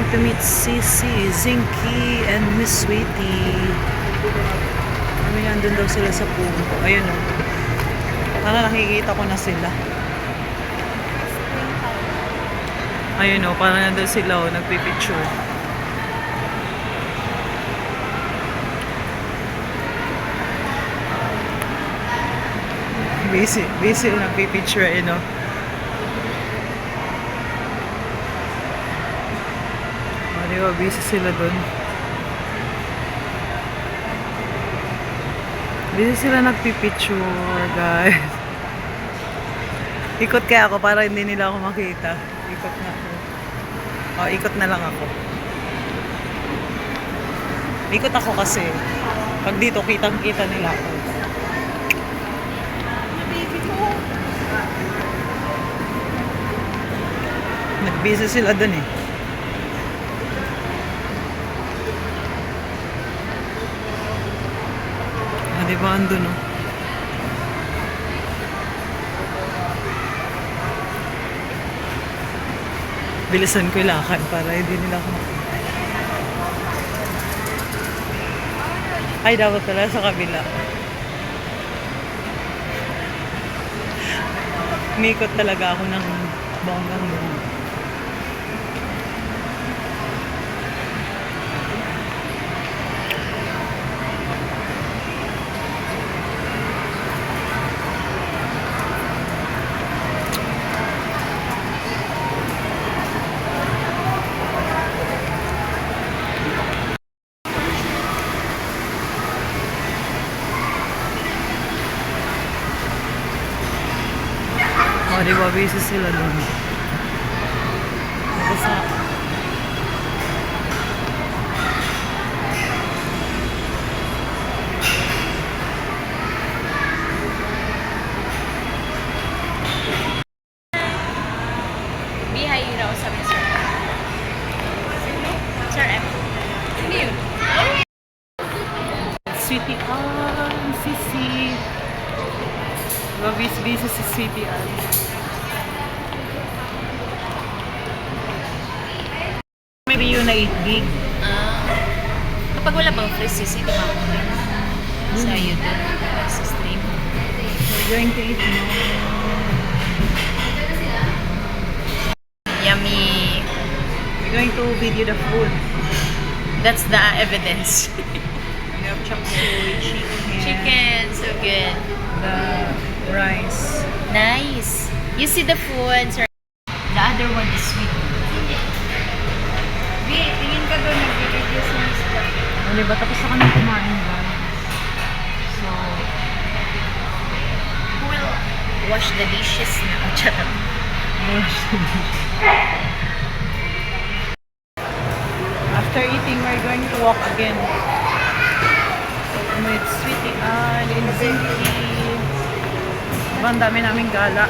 to meet Sissy, Zinky, and Miss Sweetie. Kami nandun daw sila sa puno. Ayun o. Parang nakikita ko na sila. Ayun o, parang nandun sila o, nagpipicture. Busy nagpipicture, eh, no? Diba, busy sila dun. Busy sila nagpipicture, guys. Ikot kaya ako para hindi nila ako makita. Ikot na ako. O, ikot na lang ako. Ikot ako kasi. Pag dito, kitang-kita nila ako. Nag-busy sila dun eh. Diba andun o? Bilisan ko yung lakad para hindi nila ako makita. Ay, dapat pala sa kabila. Umikot talaga ako ng bonggang-bonggang. O, diba, busy sila doon. Basta, Bihay raw sabi Sir M. Sir M. Hindi yun. Sweetie Ann, Sissy. Diba, busy si Sweetie Ann. Maybe yun na 8 gig. Kapag wala bang free CC, di ba ako sa YouTube, sa stream. We're going to eat now. Yummy. We're going to video the food. That's the evidence. We have chop suey, Chicken, so good. the rice. Nice. You see the food, Sir. The other one is sweet. Tingin ka doon, nag-review sa isla. O, diba? Tapos na kami kumain ba? So, Who will wash the dishes na? Oh, charot. after eating, we're going to walk again. With Sweetie Ann and Zinky. Diba, ang dami naming gala.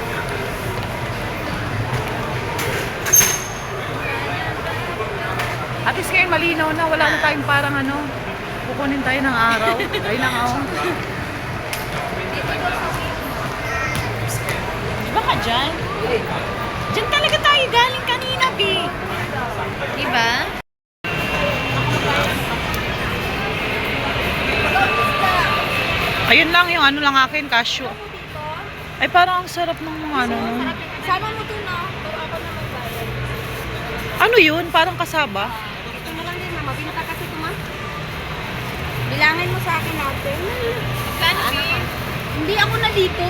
At least ngayon malinaw na, wala na tayong parang ano, kukunin tayo ng araw. Ay lang ako. Diba ka dyan? Dyan talaga tayo galing kanina, B. Diba? Ayun lang yung ano lang akin, cashew. Ay parang ang sarap ng mga ano. Sama mo doon na. Ano yun? Parang kasaba. Ito na lang din, ma. Mabinta kasi ito, ma. Bilangin mo sa akin natin. Kano, B? Hindi ako na dito.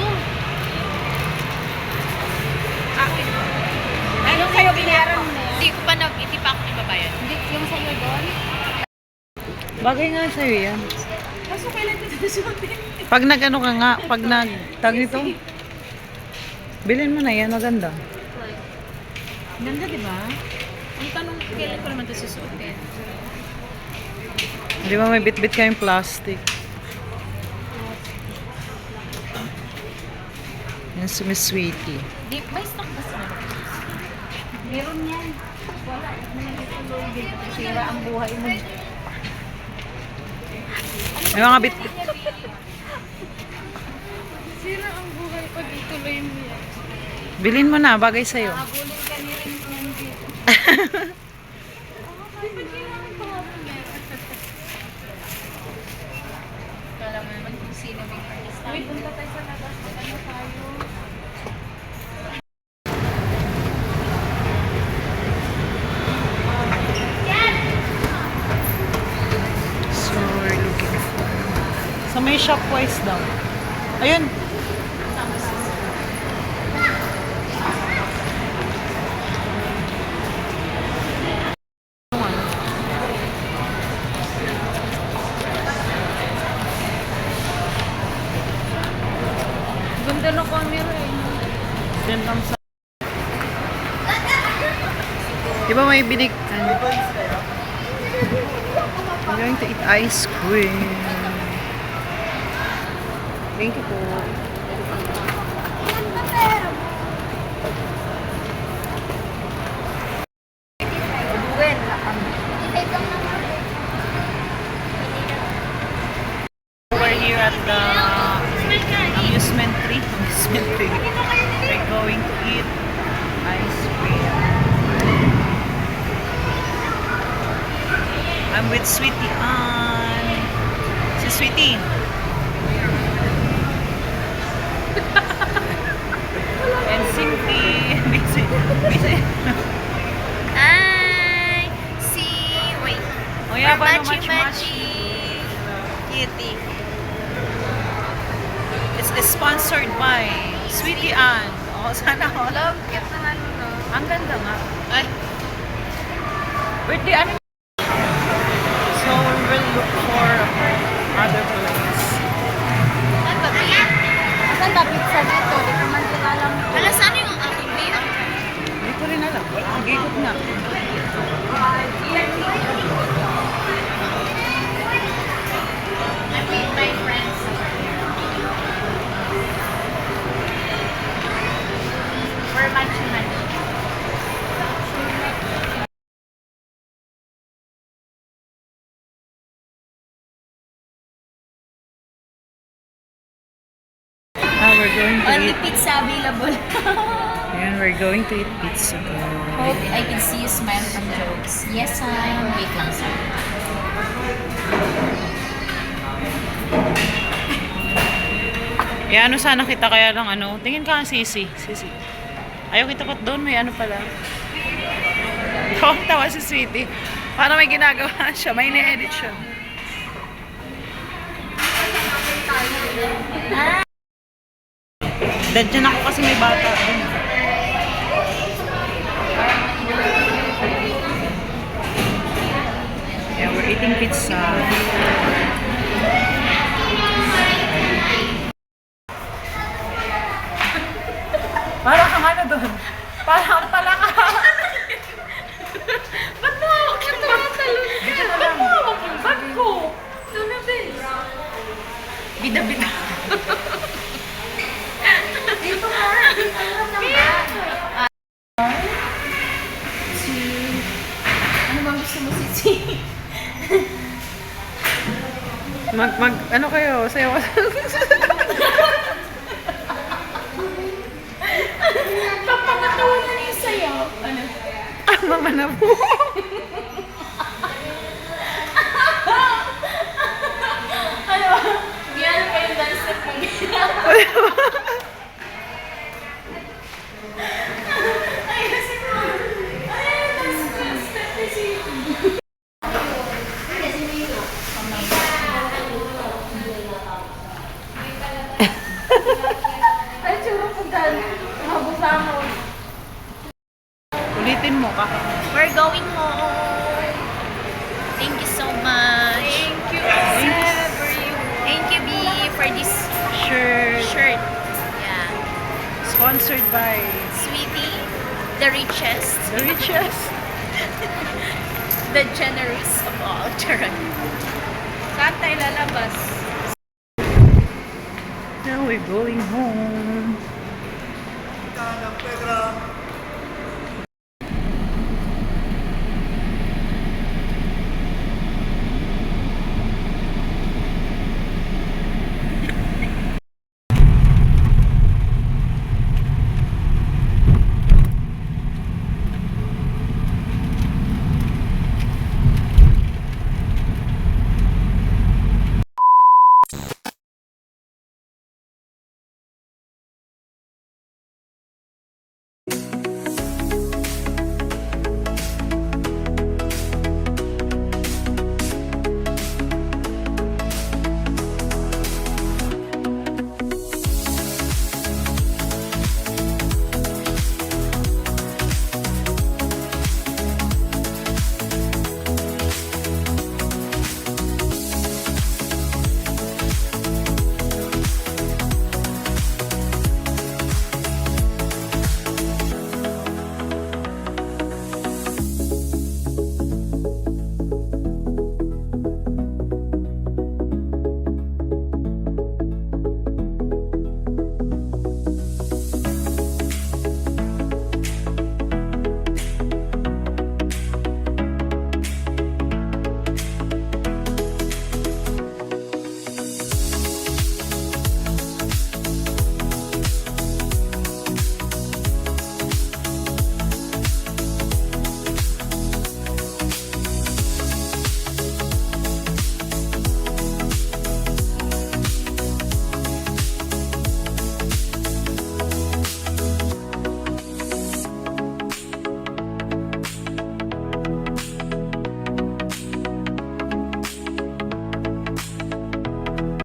Akin. Ano sa'yo binayaran mo? Hindi ko pa hindi pa ako ibabayad. Hindi, yung sa'yo doon? Bagay nga sa'yo yan. Kaso kailan dito sumatin? Pag nag-ano ka nga, pag nag-tag nito, bilhin mo na yan, maganda. Ganda, di ba? Ang tanong, kailan ko naman ito susuotin? Di ba may bit-bit kayong plastic? Yan si Miss Sweetie. Di, may stock ba sa meron yan. Wala. Sira ang buhay mo. May mga bit-bit. Sira ang buhay pag ituloy mo yan. Bilhin mo na, bagay sa'yo. Habulin ka ni rin yan dito. Kala mo naman kung sino may artist. Uy, punta tayo sa labas. Ano tayo? So, we're looking for... Sa may Shopwise daw. Ayun. Ganda ng camera eh. Yan lang sa... Di ba may binig... I'm going to eat ice cream. Thank you po. We're here at the amusement tree. We're going to eat ice cream. I'm with Sweetie Ann. Si Sweetie. And Cindy. Busy. Ay! Wait. Oh yeah, paano Machi-machi. Cutie. It's sponsored by Sweetie Ann. Oh, sana all. Love, cute naman no. Ang ganda nga. Ay. Birthday, ano? So, we will look for other place. Saan ba pizza? Saan ba pizza dito? Di ko man kilala mo. Wala, saan yung aking bay? Hindi ko rin alam. Ang gigit na. I meet my friends. For machi-machi. We're going to Only eat. pizza available. Ayan, we're going to eat pizza. Hope I can see you smile from jokes. Yes, wait lang, sir. Eh, ano sana kita kaya lang ano. Tingin ka ang sisi. Sisi. Ayaw kita pat doon. May ano pala. Tawa si Sweetie. Para may ginagawa siya. May ine-edit siya. Dadyan ako kasi may bata. Yeah, we're eating pizza. Parang kang ano doon? Parang pala ka. Ba't mo ako tumatalon? Dito na lang. Ba't ko? Ito na, babe. Bida-bida. Dito ka. Dito lang ng bag. Ano bang gusto mo, Sisi? Ano kayo? Sayo ka. Papangatawa na niya sa'yo. Ano? Ang mga na po. Ano? Yan pa yung dance step mo. Ay, kasi mo. Ay, dance step ni Sisi. Ay, tsura po dahil. Mabusa mo. Ulitin mo ka. We're going home. Thank you so much. Thank you. Thank you, B, for this shirt. Yeah. Sponsored by Sweetie, the richest, the richest. the generous of all. Charot. Saan tayo lalabas? Now we're going home. Pedra.